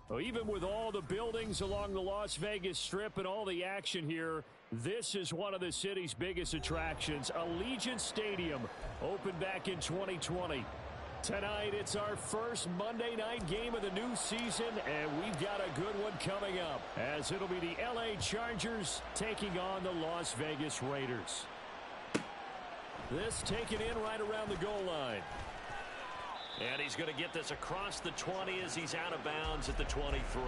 Well, even with all the buildings along the Las Vegas Strip and all the action here, this is one of the city's biggest attractions. Allegiant Stadium opened back in 2020. Tonight, it's our first Monday night game of the new season, and we've got a good one coming up, as it'll be the L.A. Chargers taking on the Las Vegas Raiders. This taken in right around the goal line. And he's going to get this across the 20 as he's out of bounds at the 23.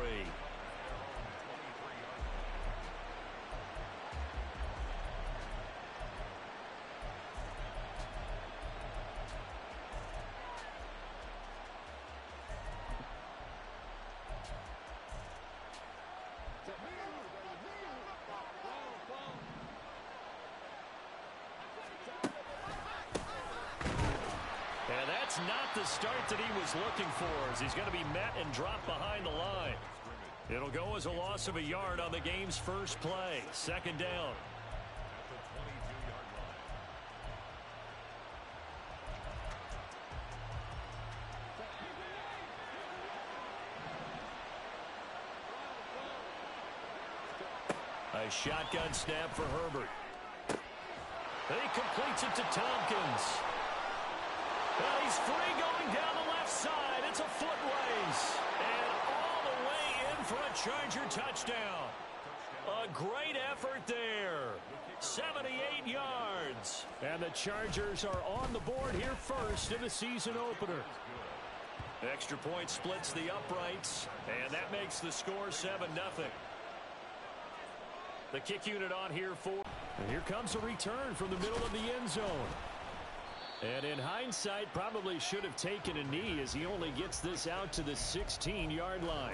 And that's not the start that he was looking for, as he's going to be met and dropped behind the line. It'll go as a loss of a yard on the game's first play. Second down. A shotgun snap for Herbert. He completes it to Tompkins. Well, he's free going down the left side. It's a foot race. And all the way in for a Charger touchdown. A great effort there. 78 yards. And the Chargers are on the board here first in the season opener. Extra point splits the uprights, and that makes the score 7-0. The kick unit on here for... And here comes a return from the middle of the end zone. And in hindsight, probably should have taken a knee, as he only gets this out to the 16-yard line.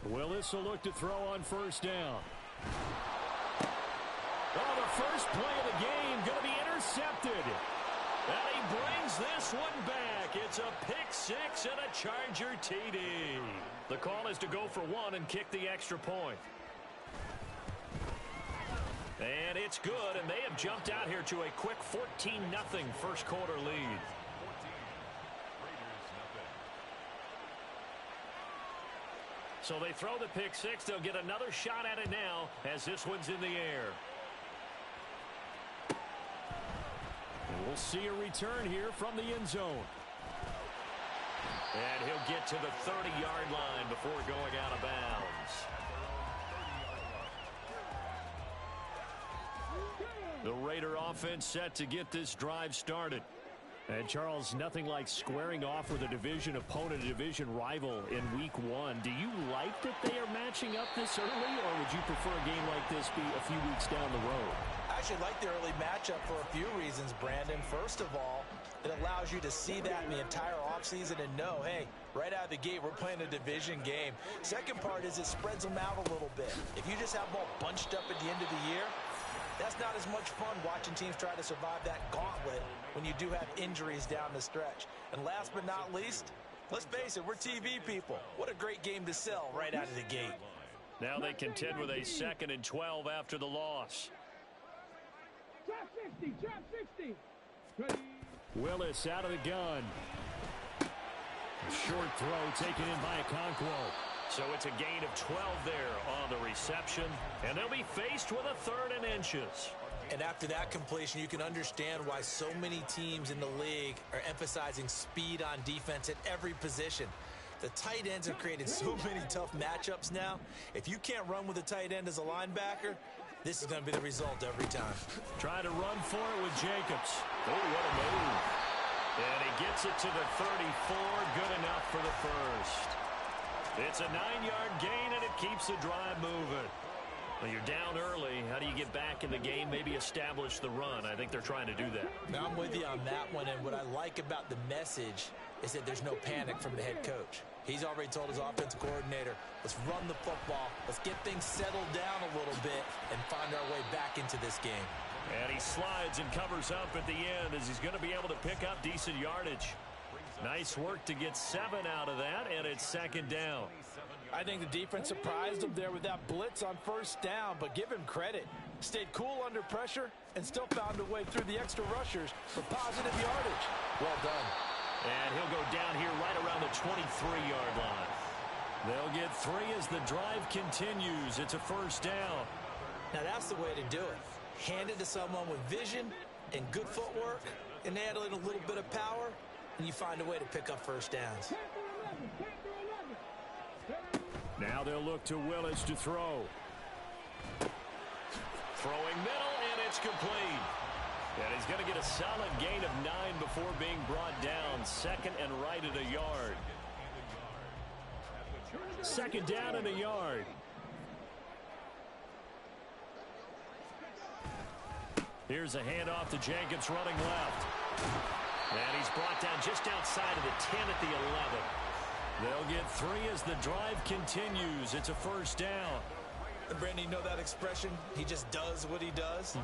Willis will look to throw on first down. Oh, the first play of the game going to be intercepted. And he brings this one back. It's a pick six and a Charger TD. The call is to go for one and kick the extra point. And it's good, and they have jumped out here to a quick 14-0 first quarter lead. So they throw the pick six. They'll get another shot at it now as this one's in the air. We'll see a return here from the end zone. And he'll get to the 30-yard line before going out of bounds. The Raider offense set to get this drive started. And, Charles, nothing like squaring off with a division opponent, a division rival in Week 1. Do you like that they are matching up this early, or would you prefer a game like this be a few weeks down the road? I actually like the early matchup for a few reasons, Brandon. First of all, it allows you to see that in the entire offseason and know, hey, right out of the gate, we're playing a division game. Second part is it spreads them out a little bit. If you just have them all bunched up at the end of the year, that's not as much fun watching teams try to survive that gauntlet when you do have injuries down the stretch. And last but not least, let's face it, we're TV people. What a great game to sell right out of the gate. Now they contend with a 2nd and 12 after the loss. Trap 60, trap 60. Willis out of the gun. A short throw taken in by Okonkwo. So it's a gain of 12 there on the reception, and they'll be faced with a 3rd and inches. And after that completion, you can understand why so many teams in the league are emphasizing speed on defense at every position. The tight ends have created so many tough matchups now. If you can't run with a tight end as a linebacker, this is going to be the result every time. Try to run for it with Jacobs. Oh, what a move. And he gets it to the 34. Good enough for the first. It's a 9-yard gain, and it keeps the drive moving. Well, you're down early. How do you get back in the game, maybe establish the run? I think they're trying to do that. Now, I'm with you on that one, and what I like about the message is that there's no panic from the head coach. He's already told his offensive coordinator, let's run the football, let's get things settled down a little bit, and find our way back into this game. And he slides and covers up at the end as he's going to be able to pick up decent yardage. Nice work to get 7 out of that, and it's 2nd down. I think the defense surprised him there with that blitz on first down, but give him credit. Stayed cool under pressure and still found a way through the extra rushers for positive yardage. Well done. And he'll go down here right around the 23-yard line. They'll get 3 as the drive continues. It's a first down. Now that's the way to do it. Hand it to someone with vision and good footwork, and add in a little bit of power, and you find a way to pick up first downs. Now they'll look to Willis to throw. Throwing middle, and it's complete. And he's going to get a solid gain of 9 before being brought down. Second and right at a yard. Second down and a yard. Here's a handoff to Jenkins running left. And he's brought down just outside of the 10 at the 11. They'll get 3 as the drive continues. It's a first down. And Brandon, you know that expression? He just does what he does.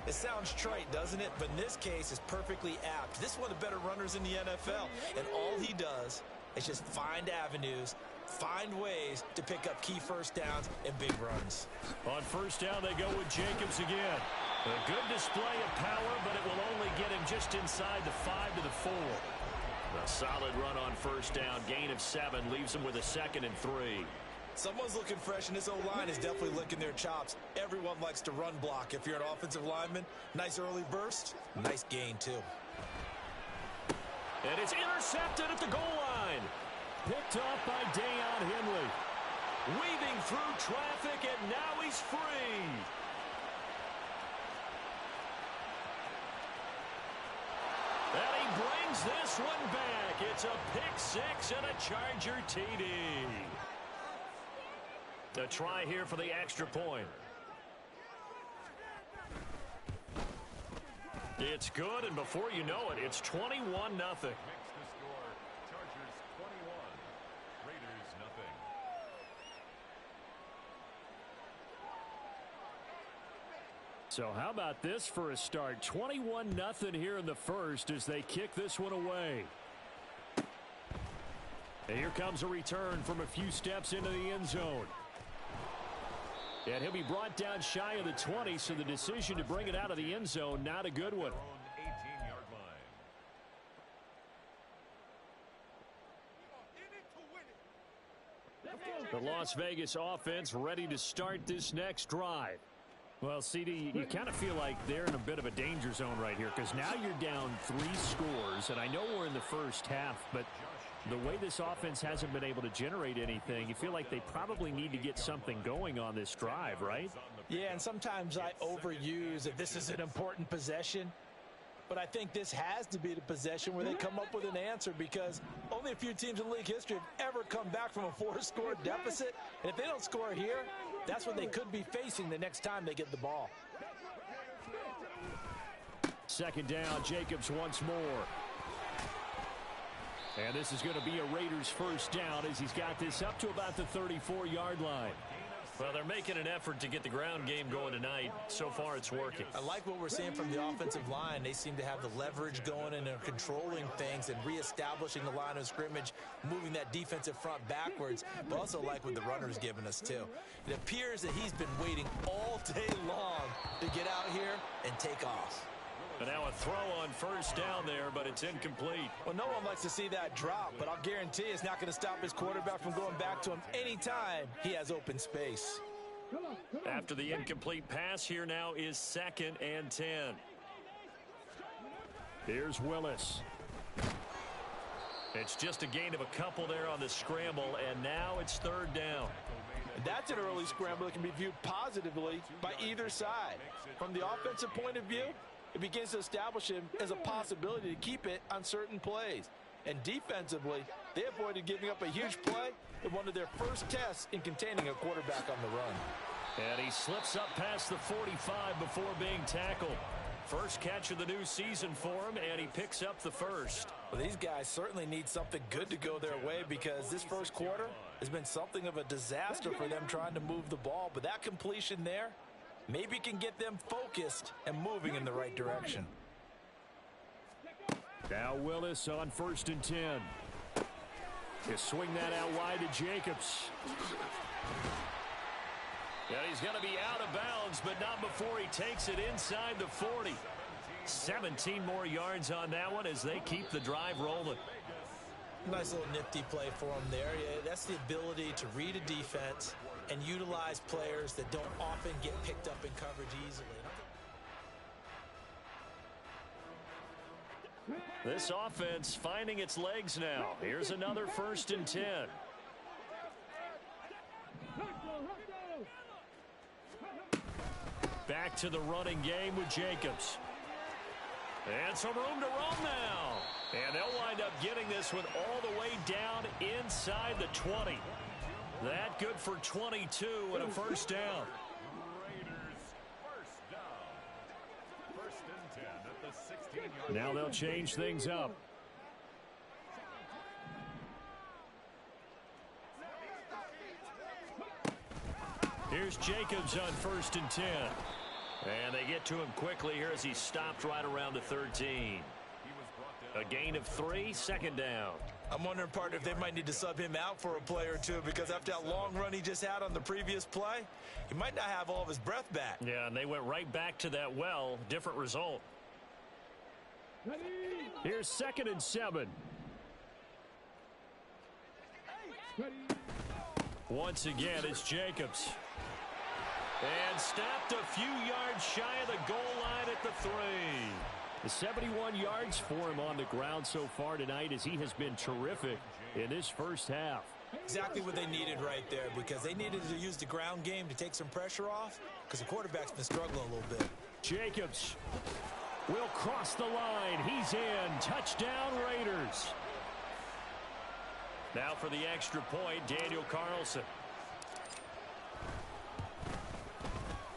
It sounds trite, doesn't it? But in this case, it's perfectly apt. This is one of the better runners in the NFL. And all he does is just find avenues, find ways to pick up key first downs and big runs. On first down, they go with Jacobs again. A good display of power, but it will only get him just inside the 5 to the 4. A solid run on first down. Gain of 7 leaves him with a second and 3. Someone's looking fresh, and this O-line is definitely licking their chops. Everyone likes to run block. If you're an offensive lineman, nice early burst, nice gain, too. And it's intercepted at the goal line. Picked off by Deion Henley. Weaving through traffic, and now he's free. And he brings this one back. It's a pick 6 and a Charger TD. A try here for the extra point. It's good, and before you know it, it's 21-0. So how about this for a start? 21-0 here in the first as they kick this one away. And here comes a return from a few steps into the end zone. And he'll be brought down shy of the 20, so the decision to bring it out of the end zone, not a good one. The Las Vegas offense ready to start this next drive. Well, CD, you kind of feel like they're in a bit of a danger zone right here because now you're down 3 scores, and I know we're in the first half, but the way this offense hasn't been able to generate anything, you feel like they probably need to get something going on this drive, right? Yeah, and sometimes I overuse that this is an important possession, but I think this has to be the possession where they come up with an answer because only a few teams in league history have ever come back from a 4-score deficit, and if they don't score here, that's what they could be facing the next time they get the ball. Second down, Jacobs once more. And this is going to be a Raiders first down as he's got this up to about the 34-yard line. Well, they're making an effort to get the ground game going tonight. So far, it's working. I like what we're seeing from the offensive line. They seem to have the leverage going and are controlling things and reestablishing the line of scrimmage, moving that defensive front backwards, but also like what the runner's giving us, too. It appears that he's been waiting all day long to get out here and take off. And now a throw on first down there, but it's incomplete. Well, no one likes to see that drop, but I'll guarantee it's not going to stop his quarterback from going back to him anytime he has open space. After the incomplete pass, here now is 2nd and 10. Here's Willis. It's just a gain of a couple there on the scramble, and now it's 3rd down. That's an early scramble that can be viewed positively by either side. From the offensive point of view, it begins to establish him as a possibility to keep it on certain plays. And defensively, they avoided giving up a huge play in one of their first tests in containing a quarterback on the run. And he slips up past the 45 before being tackled. First catch of the new season for him, and he picks up the first. Well, these guys certainly need something good to go their way because this first quarter has been something of a disaster for them trying to move the ball. But that completion there maybe can get them focused and moving in the right direction. Now Willis on 1st and 10. You swing that out wide to Jacobs. And he's going to be out of bounds, but not before he takes it inside the 40. 17 more yards on that one as they keep the drive rolling. Nice little nifty play for him there. Yeah, that's the ability to read a defense and utilize players that don't often get picked up in coverage easily. This offense finding its legs now. Here's another 1st and 10. Back to the running game with Jacobs. And some room to roam now. And they'll wind up getting this one all the way down inside the 20. That good for 22 and a 1st down. Now they'll change things up. Here's Jacobs on 1st and 10. And they get to him quickly here as he stopped right around the 13. A gain of 3, 2nd down. I'm wondering, partner, if they might need to sub him out for a play or two, because after that long run he just had on the previous play, he might not have all of his breath back. Yeah, and they went right back to that well. Different result. Here's 2nd and 7. Once again, it's Jacobs. And stopped a few yards shy of the goal line at the 3. The 71 yards for him on the ground so far tonight as he has been terrific in this first half. Exactly what they needed right there, because they needed to use the ground game to take some pressure off, because the quarterback's been struggling a little bit. Jacobs will cross the line. He's in. Touchdown, Raiders. Now for the extra point, Daniel Carlson.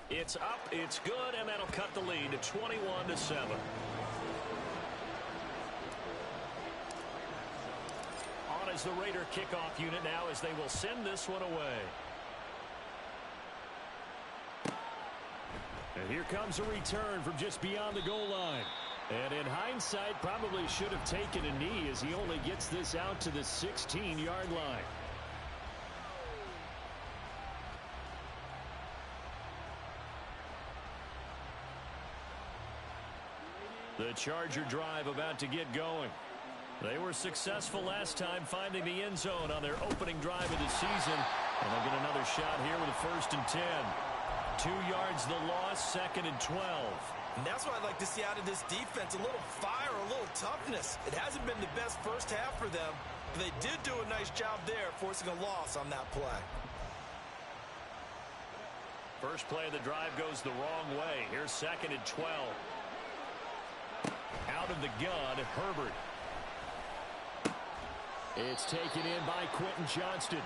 It's up, it's good, and that'll cut the lead to 21-7. On is the Raider kickoff unit now as they will send this one away. And here comes a return from just beyond the goal line. And in hindsight, probably should have taken a knee as he only gets this out to the 16-yard line. The Charger drive about to get going. They were successful last time finding the end zone on their opening drive of the season. And they'll get another shot here with a 1st and 10. 2 yards the loss, 2nd and 12. And that's what I'd like to see out of this defense. A little fire, a little toughness. It hasn't been the best first half for them, but they did do a nice job there, forcing a loss on that play. First play of the drive goes the wrong way. Here's 2nd and 12. Out of the gun, Herbert. It's taken in by Quentin Johnston.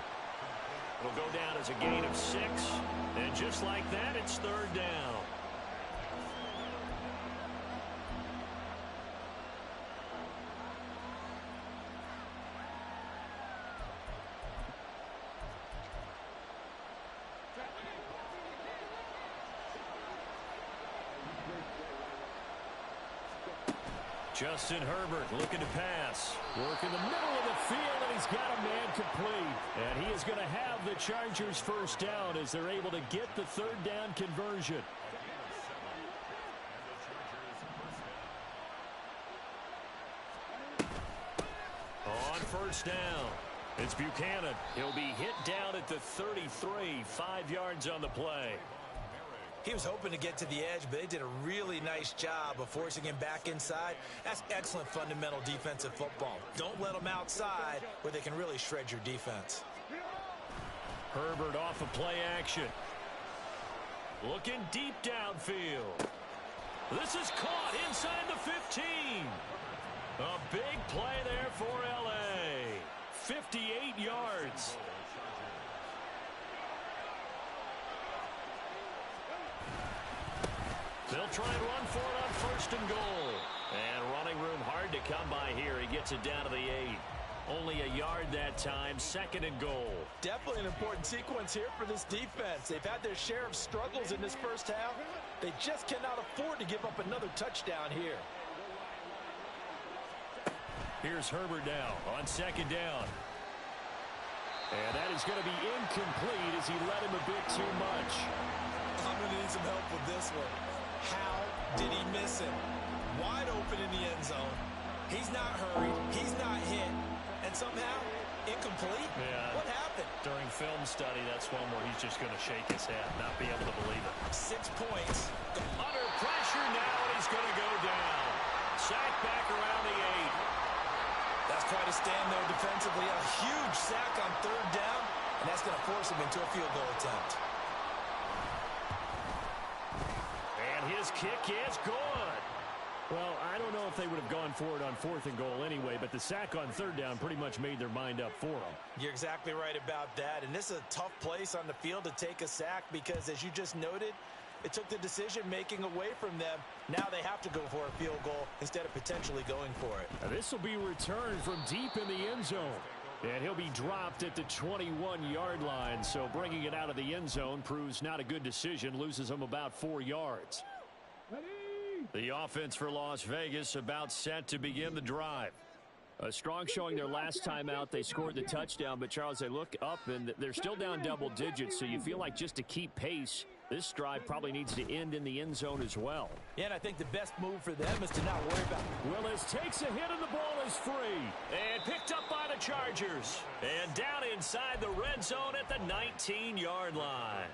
It'll go down as a gain of 6. And just like that, it's 3rd down. Justin Herbert looking to pass. Work in the middle of the field, and he's got a man complete. And he is going to have the Chargers 1st down as they're able to get the 3rd down conversion. On 1st down, it's Buchanan. He'll be hit down at the 33, 5 yards on the play. He was hoping to get to the edge, but they did a really nice job of forcing him back inside. That's excellent fundamental defensive football. Don't let them outside where they can really shred your defense. Herbert off of play action. Looking deep downfield. This is caught inside the 15. A big play there for L.A. 58 yards. They'll try and run for it on 1st and goal. And running room hard to come by here. He gets it down to the 8. Only a yard that time, 2nd and goal. Definitely an important sequence here for this defense. They've had their share of struggles in this first half. They just cannot afford to give up another touchdown here. Here's Herbert now on 2nd down. And that is going to be incomplete as he led him a bit too much. I'm going to need some help with this one. How did he miss him? Wide open in the end zone. He's not hurried. He's not hit. And somehow, incomplete? Yeah. What happened? During film study, that's one where he's just going to shake his head, not be able to believe it. 6 points. Under pressure now, and he's going to go down. Sack back around the 8. That's quite a stand there defensively. A huge sack on 3rd down, and that's going to force him into a field goal attempt. And his kick is good. Well, I don't know if they would have gone for it on 4th and goal anyway, but the sack on 3rd down pretty much made their mind up for them. You're exactly right about that, and this is a tough place on the field to take a sack because, as you just noted, it took the decision-making away from them. Now they have to go for a field goal instead of potentially going for it. Now this will be returned from deep in the end zone. And he'll be dropped at the 21-yard line, so bringing it out of the end zone proves not a good decision, loses him about 4 yards. The offense for Las Vegas about set to begin the drive. A strong showing their last time out. They scored the touchdown, but Charles, they look up and they're still down double digits, so you feel like just to keep pace, this drive probably needs to end in the end zone as well. Yeah, and I think the best move for them is to not worry about it. Willis takes a hit and the ball is free. And picked up by the Chargers. And down inside the red zone at the 19-yard line.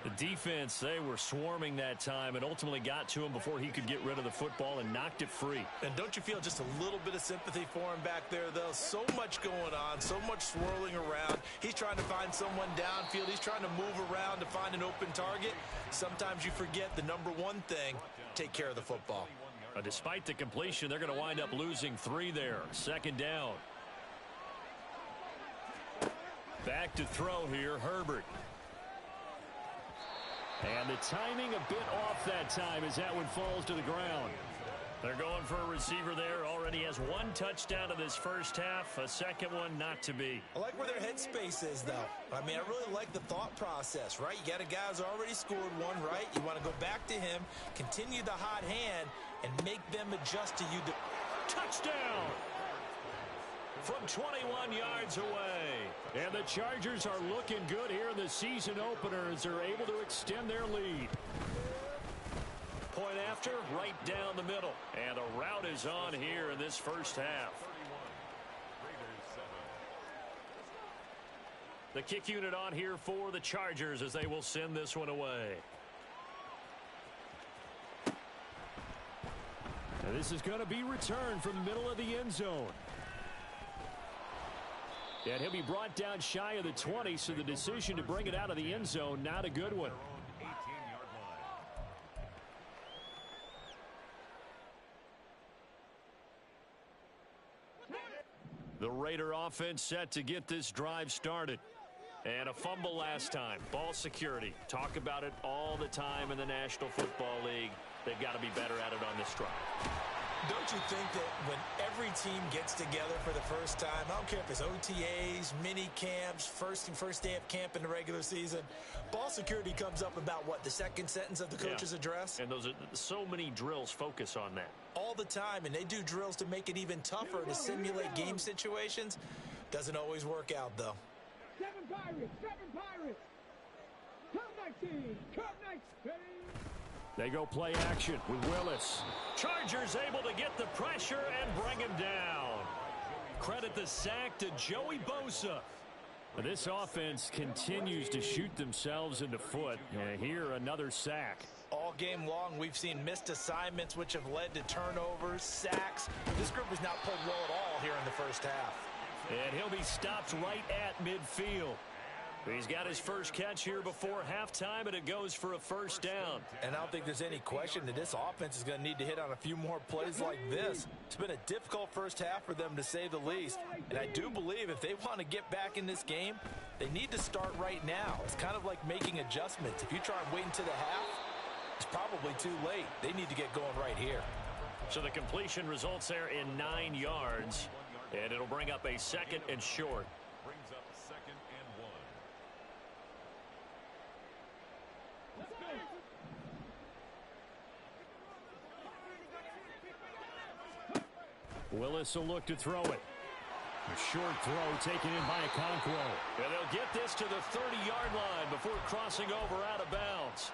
The defense, they were swarming that time and ultimately got to him before he could get rid of the football and knocked it free. And don't you feel just a little bit of sympathy for him back there, though? So much going on, so much swirling around. He's trying to find someone downfield. He's trying to move around to find an open target. Sometimes you forget the number one thing, take care of the football. Despite the completion, they're going to wind up losing 3 there. 2nd down. Back to throw here, Herbert. And the timing a bit off that time as that one falls to the ground. They're going for a receiver there. Already has 1 touchdown in this first half. A second one not to be. I like where their headspace is, though. I mean, I really like the thought process, right? You got a guy who's already scored 1, right? You want to go back to him, continue the hot hand, and make them adjust to you. Touchdown! From 21 yards away. And the Chargers are looking good here in the season opener as they're able to extend their lead. Point after, right down the middle. And a rout is on here in this first half. The kick unit on here for the Chargers as they will send this one away. Now this is going to be returned from the middle of the end zone. And he'll be brought down shy of the 20, so the decision to bring it out of the end zone, not a good one. The Raider offense set to get this drive started. And a fumble last time. Ball security. Talk about it all the time in the National Football League. They've got to be better at it on this drive. Don't you think that when every team gets together for the first time, I don't care if it's OTAs, mini camps, first day of camp in the regular season, ball security comes up about what, the second sentence of the coach's address? And those are so many drills focus on that. All the time, and they do drills to make it even tougher to simulate game situations. Doesn't always work out, though. 7 Pirates, 7 Pirates. Come 19, come 19. They go play action with Willis. Chargers able to get the pressure and bring him down. Credit the sack to Joey Bosa. This offense continues to shoot themselves in the foot. Here, another sack. All game long, we've seen missed assignments, which have led to turnovers, sacks. This group has not played well at all here in the first half. And he'll be stopped right at midfield. He's got his first catch here before halftime, and it goes for a first down. And I don't think there's any question that this offense is going to need to hit on a few more plays like this. It's been a difficult first half for them, to say the least. And I do believe if they want to get back in this game, they need to start right now. It's kind of like making adjustments. If you try and wait until the half, it's probably too late. They need to get going right here. So the completion results there in 9 yards, and it'll bring up a 2nd and short. Willis will look to throw it. Short throw taken in by Okonkwo. And they'll get this to the 30-yard line before crossing over out of bounds.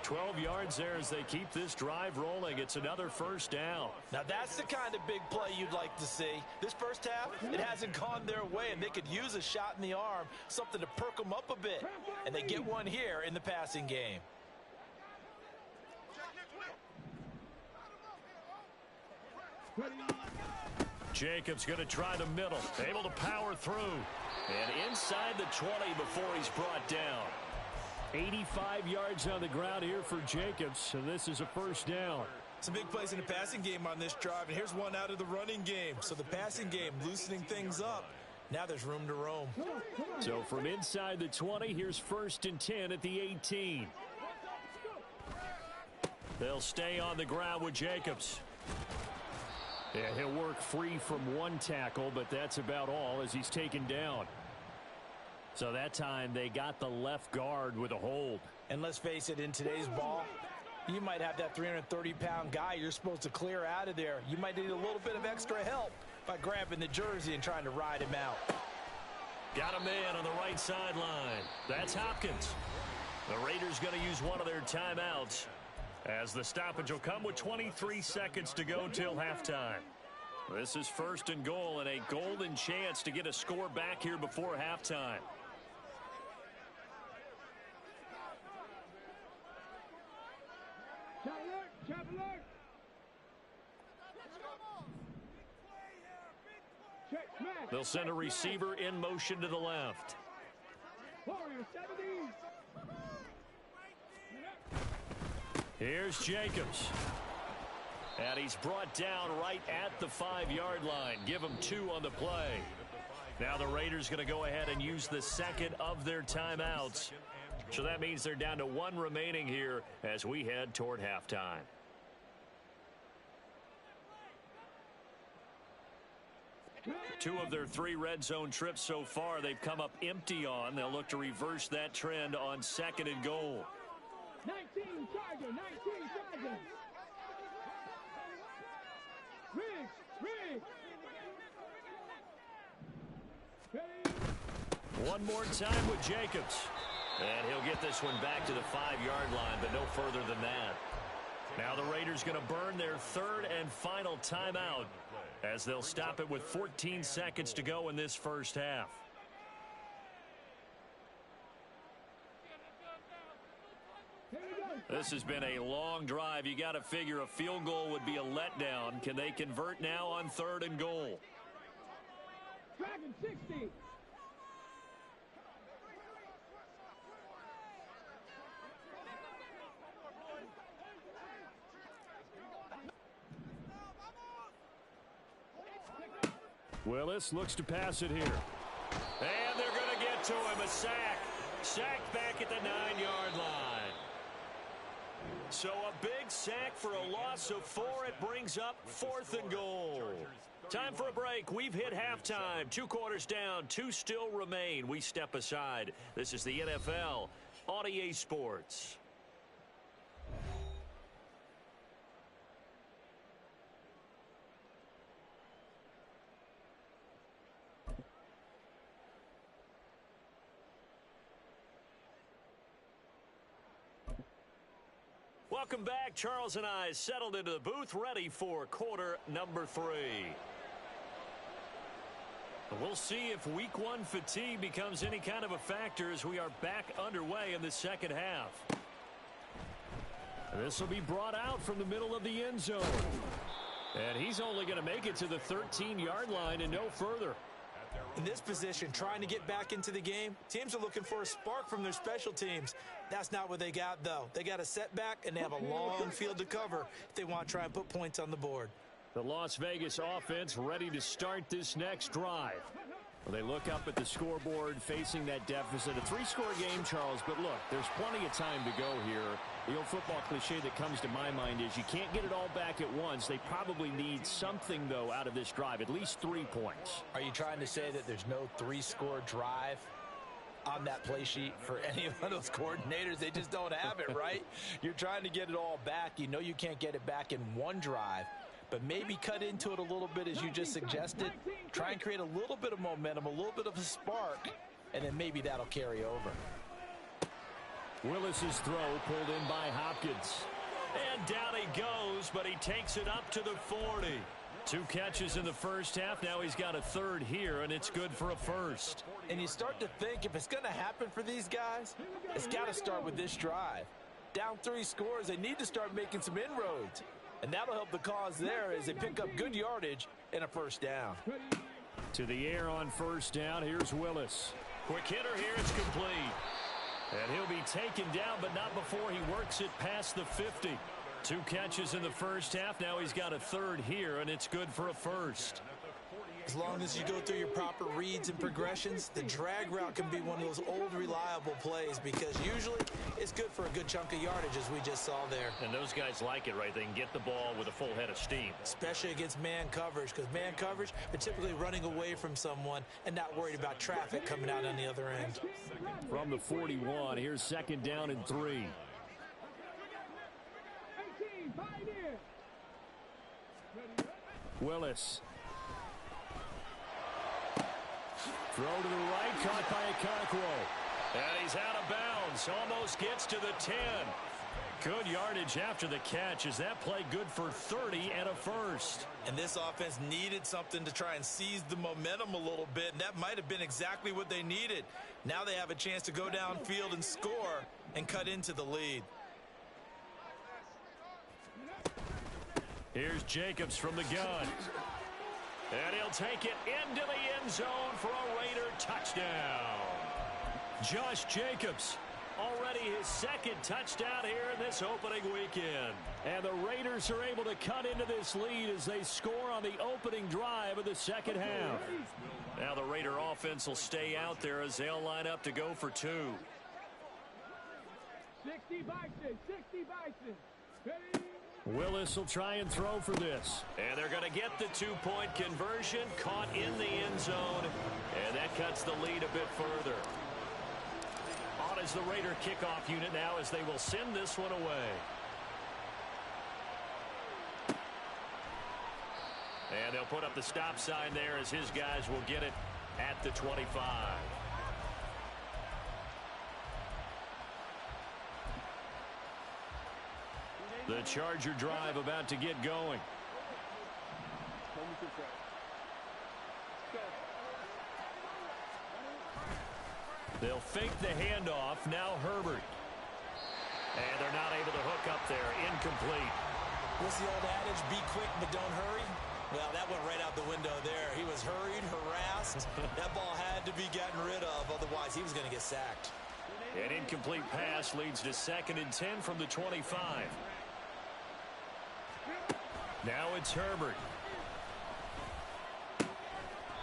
12 yards there as they keep this drive rolling. It's another first down. Now that's the kind of big play you'd like to see. This first half, it hasn't gone their way, and they could use a shot in the arm, something to perk them up a bit. And they get one here in the passing game. Jacobs going to try the middle. Able to power through. And inside the 20 before he's brought down. 85 yards on the ground here for Jacobs, so this is a first down. Some big plays in the passing game on this drive, and here's one out of the running game. So the passing game loosening things up. Now there's room to roam. So from inside the 20, here's 1st and 10 at the 18. They'll stay on the ground with Jacobs. Yeah, he'll work free from one tackle, but that's about all as he's taken down. So that time they got the left guard with a hold. And let's face it, in today's ball, you might have that 330-pound guy you're supposed to clear out of there. You might need a little bit of extra help by grabbing the jersey and trying to ride him out. Got a man on the right sideline. That's Hopkins. The Raiders going to use one of their timeouts as the stoppage will come with 23 seconds to go till halftime. This is 1st and goal and a golden chance to get a score back here before halftime. They'll send a receiver in motion to the left. Here's Jacobs. And he's brought down right at the 5-yard line. Give him 2 on the play. Now the Raiders going to go ahead and use the second of their timeouts. So that means they're down to 1 remaining here as we head toward halftime. Two of their 3 red zone trips so far they've come up empty on. They'll look to reverse that trend on 2nd and goal. 19 Charger, 19 Charger. Riggs. One more time with Jacobs. And he'll get this one back to the 5-yard line, but no further than that. Now the Raiders going to burn their 3rd and final timeout as they'll stop it with 14 seconds to go in this first half. This has been a long drive. You got to figure a field goal would be a letdown. Can they convert now on 3rd and goal? Dragon 60. Willis looks to pass it here. And they're going to get to him. A sack. Sacked back at the 9-yard line. So a big sack for a loss of 4. It brings up 4th and goal. Time for a break. We've hit halftime. 2 quarters down. 2 still remain. We step aside. This is the NFL on EA Sports. Welcome back. Charles and I settled into the booth, ready for quarter number 3. We'll see if week 1 fatigue becomes any kind of a factor as we are back underway in the second half. This will be brought out from the middle of the end zone. And he's only going to make it to the 13-yard line and no further. In this position, trying to get back into the game, teams are looking for a spark from their special teams. That's not what they got, though. They got a setback, and they have a long field to cover if they want to try and put points on the board. The Las Vegas offense ready to start this next drive. Well, they look up at the scoreboard facing that deficit. A 3-score game, Charles, but look, there's plenty of time to go here. The old football cliche that comes to my mind is you can't get it all back at once. They probably need something, though, out of this drive, at least 3 points. Are you trying to say that there's no 3-score drive on that play sheet for any of those coordinators? They just don't have it, right? You're trying to get it all back. You know you can't get it back in one drive. but maybe cut into it a little bit as you just suggested. Try and create a little bit of momentum, a little bit of a spark, and then maybe that'll carry over. Willis's throw pulled in by Hopkins. And down he goes, but he takes it up to the 40. 2 catches in the first half. Now he's got a third here, and it's good for a first. And you start to think if it's going to happen for these guys, it's got to start with this drive. Down 3 scores, they need to start making some inroads. And that'll help the cause there as they pick up good yardage and a first down. To the air on first down. Here's Willis. Quick hitter here. It's complete. And he'll be taken down, but not before he works it past the 50. 2 catches in the first half. Now he's got a third here, and it's good for a first. As long as you go through your proper reads and progressions, the drag route can be one of those old reliable plays because usually it's good for a good chunk of yardage as we just saw there. And those guys like it, right? They can get the ball with a full head of steam. Especially against man coverage, because man coverage, they're typically running away from someone and not worried about traffic coming out on the other end. From the 41, here's second down and 3. Willis. Throw to the right, caught by Okonkwo. And he's out of bounds. Almost gets to the 10. Good yardage after the catch. Is that play good for 30 and a first? And this offense needed something to try and seize the momentum a little bit, and that might have been exactly what they needed. Now they have a chance to go downfield and score and cut into the lead. Here's Jacobs from the gun. And he'll take it into the end zone for a Raider touchdown. Josh Jacobs, already his second touchdown here in this opening weekend. And the Raiders are able to cut into this lead as they score on the opening drive of the second half. Now the Raider offense will stay out there as they'll line up to go for 2. 60 Bison, 60 Bison. Willis will try and throw for this. And they're going to get the 2-point conversion, caught in the end zone. And that cuts the lead a bit further. On is the Raider kickoff unit now as they will send this one away. And they'll put up the stop sign there as his guys will get it at the 25. The Charger drive about to get going. They'll fake the handoff. Now Herbert. And they're not able to hook up there. Incomplete. What's the old adage? Be quick, but don't hurry. Well, that went right out the window there. He was hurried, harassed. That ball had to be gotten rid of. Otherwise, he was going to get sacked. An incomplete pass leads to 2nd and 10 from the 25. Now it's Herbert.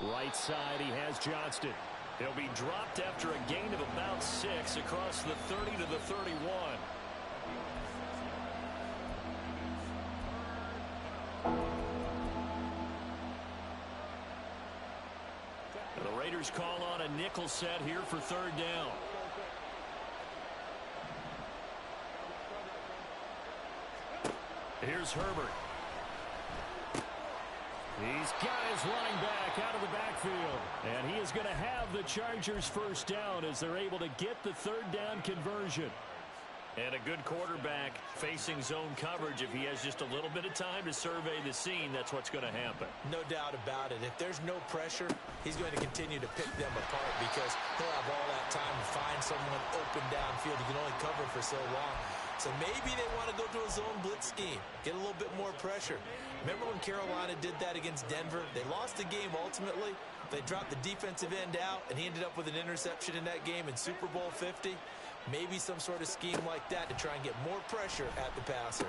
Right side, he has Johnston. He'll be dropped after a gain of about 6 across the 30 to the 31. The Raiders call on a nickel set here for 3rd down. Here's Herbert. He's got his running back out of the backfield. And he is going to have the Chargers first down as they're able to get the 3rd down conversion. And a good quarterback facing zone coverage. If he has just a little bit of time to survey the scene, that's what's going to happen. No doubt about it. If there's no pressure, he's going to continue to pick them apart because he'll have all that time to find someone open downfield. He can only cover for so long. So maybe they want to go to a zone blitz scheme, get a little bit more pressure. Remember when Carolina did that against Denver? They lost the game ultimately. They dropped the defensive end out, and he ended up with an interception in that game in Super Bowl 50. Maybe some sort of scheme like that to try and get more pressure at the passer.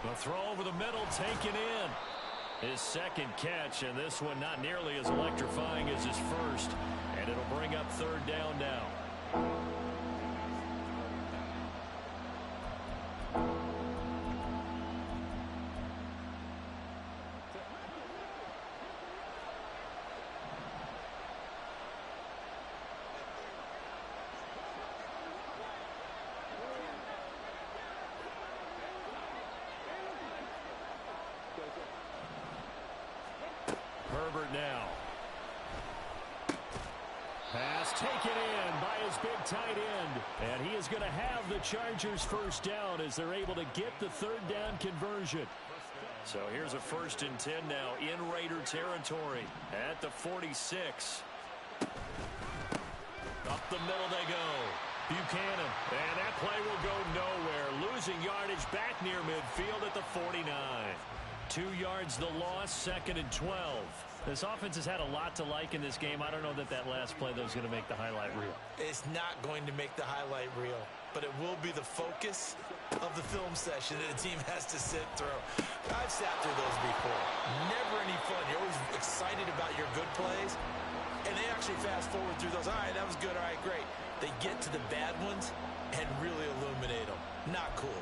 The throw over the middle taken in. His 2nd catch, and this one not nearly as electrifying as his first. And it'll bring up 3rd down now. Herbert now. Pass taken in by his big tight end. And he is going to have the Chargers first down as they're able to get the third down conversion. So here's a 1st and 10 now in Raider territory at the 46. Up the middle they go. Buchanan. And that play will go nowhere. Losing yardage back near midfield at the 49. 2 yards the loss, 2nd and 12. This offense has had a lot to like in this game. I don't know that last play, though, is going to make the highlight reel. It's not going to make the highlight reel, but it will be the focus of the film session that a team has to sit through. I've sat through those before. Never any fun. You're always excited about your good plays, and they actually fast forward through those. All right, that was good. All right, great. They get to the bad ones and really illuminate them. Not cool.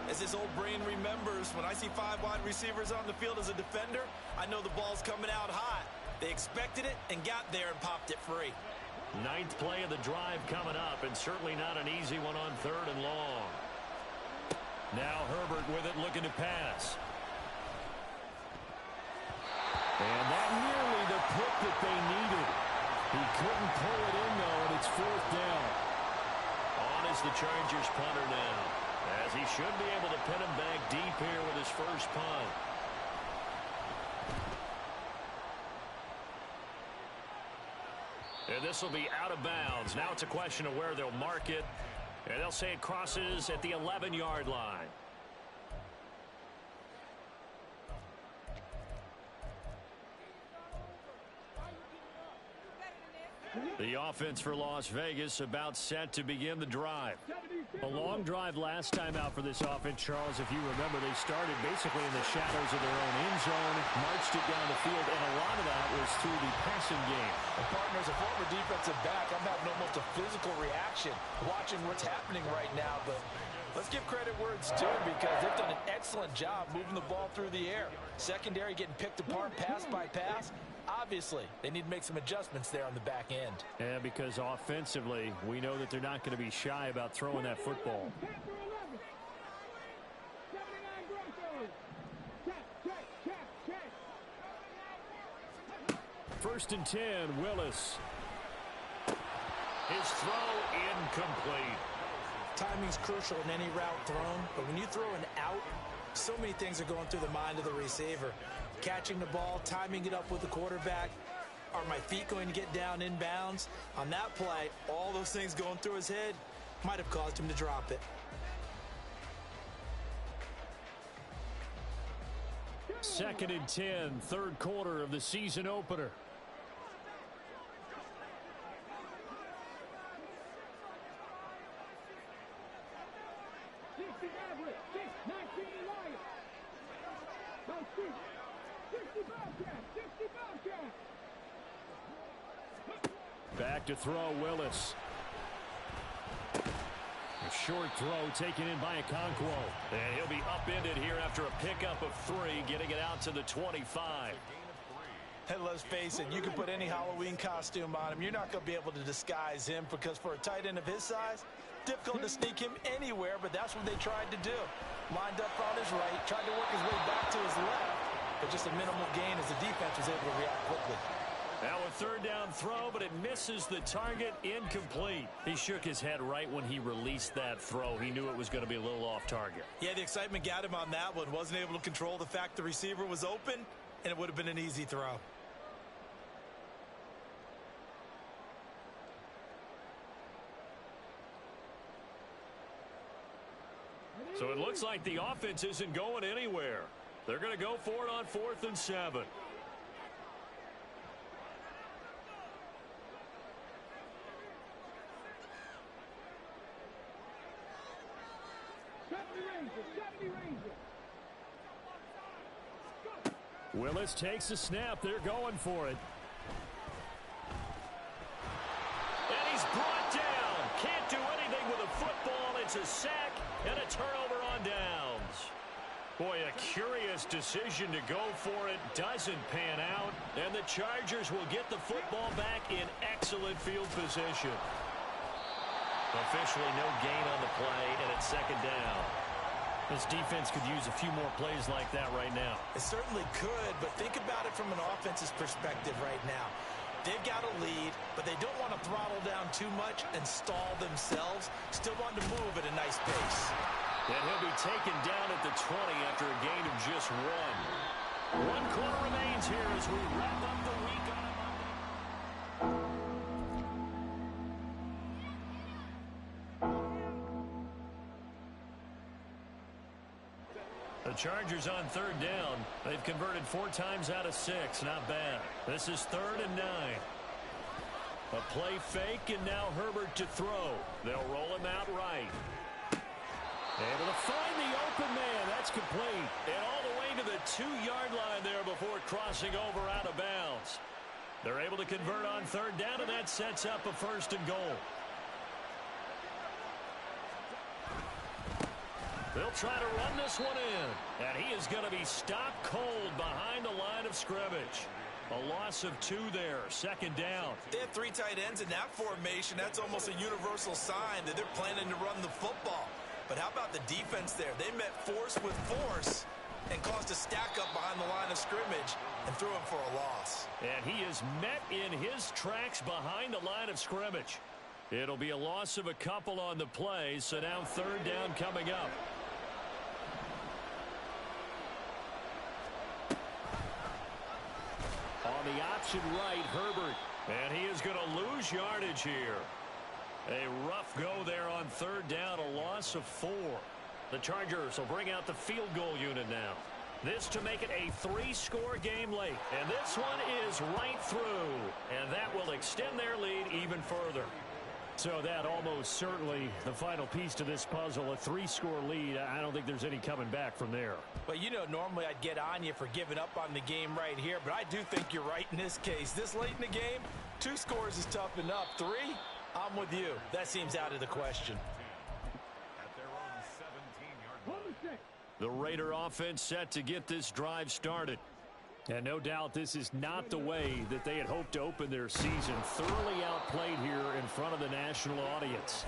As this old brain remembers, when I see 5 wide receivers on the field as a defender, I know the ball's coming out hot. They expected it and got there and popped it free. 9th play of the drive coming up, and certainly not an easy one on 3rd and long. Now Herbert with it, looking to pass. And that nearly the pick that they needed. He couldn't pull it in, though, and it's 4th down. On is the Chargers punter now, as he should be able to pin him back deep here with his first punt. And this will be out of bounds. Now it's a question of where they'll mark it. And they'll say it crosses at the 11-yard line. The offense for Las Vegas about set to begin the drive. A long drive last time out for this offense, Charles. If you remember, they started basically in the shadows of their own end zone, marched it down the field, and a lot of that was through the passing game. And partner, as a former defensive back, I'm having almost a physical reaction watching what's happening right now. But let's give credit where it's due, because they've done an excellent job moving the ball through the air. Secondary getting picked apart pass by pass. Obviously, they need to make some adjustments there on the back end. Yeah, because offensively, we know that they're not going to be shy about throwing that football. 1st and 10, Willis. His throw incomplete. Timing's crucial in any route thrown, but when you throw an out, so many things are going through the mind of the receiver. Catching the ball, timing it up with the quarterback. Are my feet going to get down in bounds? On that play, all those things going through his head might have caused him to drop it. 2nd and 10, 3rd quarter of the season opener. Back to throw, Willis. A short throw taken in by Okonkwo. And he'll be upended here after a pickup of 3, getting it out to the 25. And let's face it, you can put any Halloween costume on him. You're not going to be able to disguise him, because for a tight end of his size, difficult to sneak him anywhere, but that's what they tried to do. Lined up on his right, tried to work his way back to his left, but just a minimal gain as the defense was able to react quickly. Now a 3rd down throw, but it misses the target. Incomplete. He shook his head right when he released that throw. He knew it was going to be a little off target. Yeah, the excitement got him on that one. Wasn't able to control the fact the receiver was open, and it would have been an easy throw. So it looks like the offense isn't going anywhere. They're going to go for it on 4th and 7. Willis takes a snap. They're going for it. And he's brought down. Can't do anything with a football. It's a sack and a turnover on downs. Boy, a curious decision to go for it. Doesn't pan out. And the Chargers will get the football back in excellent field position. Officially no gain on the play, and it's 2nd down. This defense could use a few more plays like that right now. It certainly could, but think about it from an offense's perspective right now. They've got a lead, but they don't want to throttle down too much and stall themselves. Still want to move at a nice pace. And he'll be taken down at the 20 after a gain of just one. One quarter remains here as we wrap up the week on a Monday. The Chargers on third down. They've converted 4 times out of 6. Not bad. This is 3rd and 9. A play fake, and now Herbert to throw. They'll roll him out right. Able to find the open man. That's complete. And all the way to the 2-yard line there before crossing over out of bounds. They're able to convert on third down, and that sets up a 1st and goal. They'll try to run this one in. And he is going to be stopped cold behind the line of scrimmage. A loss of 2 there. 2nd down. They have 3 tight ends in that formation. That's almost a universal sign that they're planning to run the football. But how about the defense there? They met force with force and caused a stack up behind the line of scrimmage and threw him for a loss. And he is met in his tracks behind the line of scrimmage. It'll be a loss of a couple on the play, so now 3rd down coming up. On the option right, Herbert. And he is going to lose yardage here. A rough go there on 3rd down, a loss of 4. The Chargers will bring out the field goal unit now. This to make it a 3-score game late. And this one is right through. And that will extend their lead even further. So that almost certainly the final piece to this puzzle, a 3-score lead. I don't think there's any coming back from there. Well, you know, normally I'd get on you for giving up on the game right here, but I do think you're right in this case. This late in the game, 2 scores is tough enough. 3, I'm with you. That seems out of the question. The Raider offense set to get this drive started. And no doubt this is not the way that they had hoped to open their season. Thoroughly outplayed here in front of the national audience.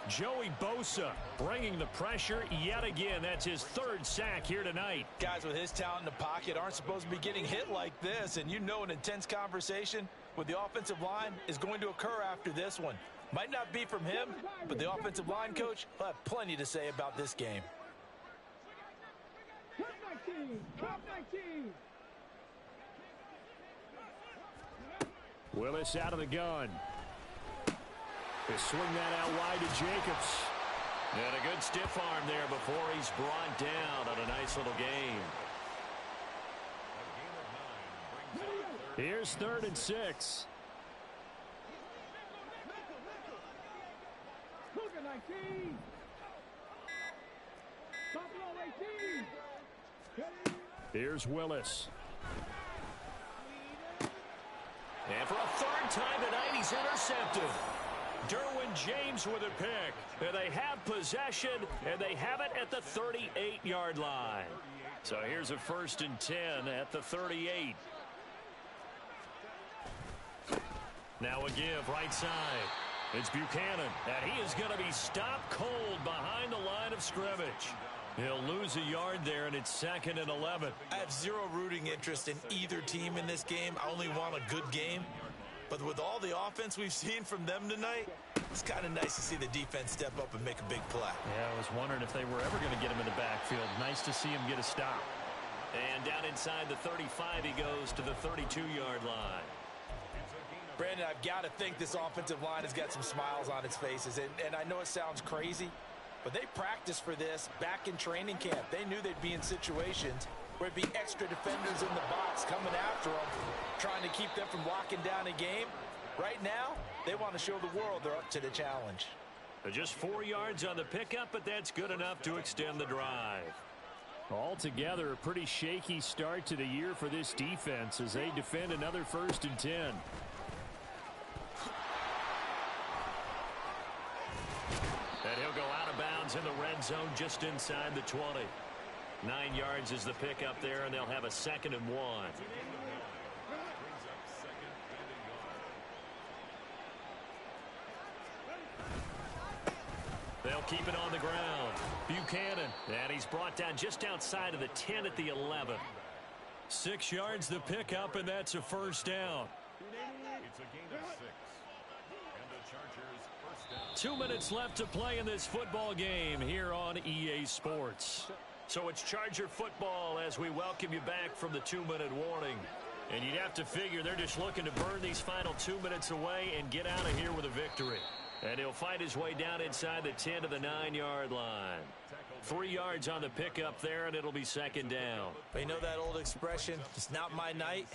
Joey Bosa bringing the pressure yet again. That's his 3rd sack here tonight. Guys with his talent in the pocket aren't supposed to be getting hit like this. And you know an intense conversation with the offensive line is going to occur after this one. Might not be from him, but the offensive line coach will have plenty to say about this game. Cup 19! Cup 19! Willis out of the gun. They swing that out wide to Jacobs. And a good stiff arm there before he's brought down on a nice little game. Here's 3rd and 6. Cougar 19! Buffalo 18! Here's Willis. And for a 3rd time tonight, he's intercepted. Derwin James with a pick. And they have possession, and they have it at the 38-yard line. So here's a 1st and 10 at the 38. Now a give right side. It's Buchanan, and he is going to be stopped cold behind the line of scrimmage. He'll lose a yard there, and it's 2nd and 11. I have zero rooting interest in either team in this game. I only want a good game. But with all the offense we've seen from them tonight, it's kind of nice to see the defense step up and make a big play. Yeah, I was wondering if they were ever going to get him in the backfield. Nice to see him get a stop. And down inside the 35, he goes to the 32-yard line. Brandon, I've got to think this offensive line has got some smiles on its faces. And I know it sounds crazy, but they practiced for this back in training camp. They knew they'd be in situations where it'd be extra defenders in the box coming after them, trying to keep them from locking down a game. Right now, they want to show the world they're up to the challenge. Just 4 yards on the pickup, but that's good enough to extend the drive. Altogether, a pretty shaky start to the year for this defense as they defend another 1st and 10. And he'll go out of bounds in the red zone just inside the 20. 9 yards is the pickup there, and they'll have a 2nd and 1. They'll keep it on the ground. Buchanan, and he's brought down just outside of the 10 at the 11. 6 yards the pickup, and that's a first down. It's a gain of 6. And the Chargers first down. 2 minutes left to play in this football game here on EA Sports. So it's Charger football as we welcome you back from the 2-minute warning. And you'd have to figure they're just looking to burn these final 2 minutes away and get out of here with a victory. And he'll fight his way down inside the 10 to the 9-yard line. 3 yards on the pickup there, and it'll be second down. But you know that old expression, it's not my night?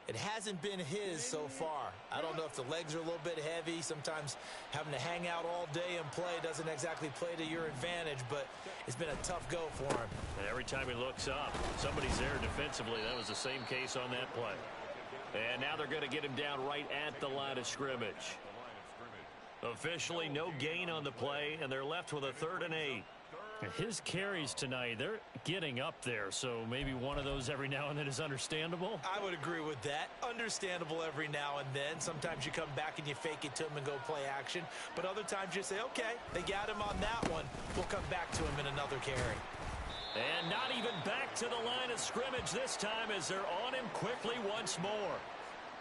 It hasn't been his so far. I don't know if the legs are a little bit heavy. Sometimes having to hang out all day and play doesn't exactly play to your advantage, but it's been a tough go for him. And every time he looks up, somebody's there defensively. That was the same case on that play. And now they're going to get him down right at the line of scrimmage. Officially no gain on the play, and they're left with a 3rd and 8. His carries tonight, they're getting up there, so maybe one of those every now and then is understandable. I would agree with that. Understandable every now and then. Sometimes you come back and you fake it to him and go play action. But other times you say, okay, they got him on that one. We'll come back to him in another carry. And not even back to the line of scrimmage this time as they're on him quickly once more.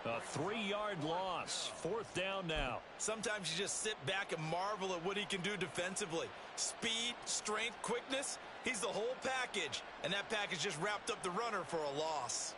A 3-yard loss. 4th down now. Sometimes you just sit back and marvel at what he can do defensively. Speed, strength, quickness. He's the whole package. And that package just wrapped up the runner for a loss.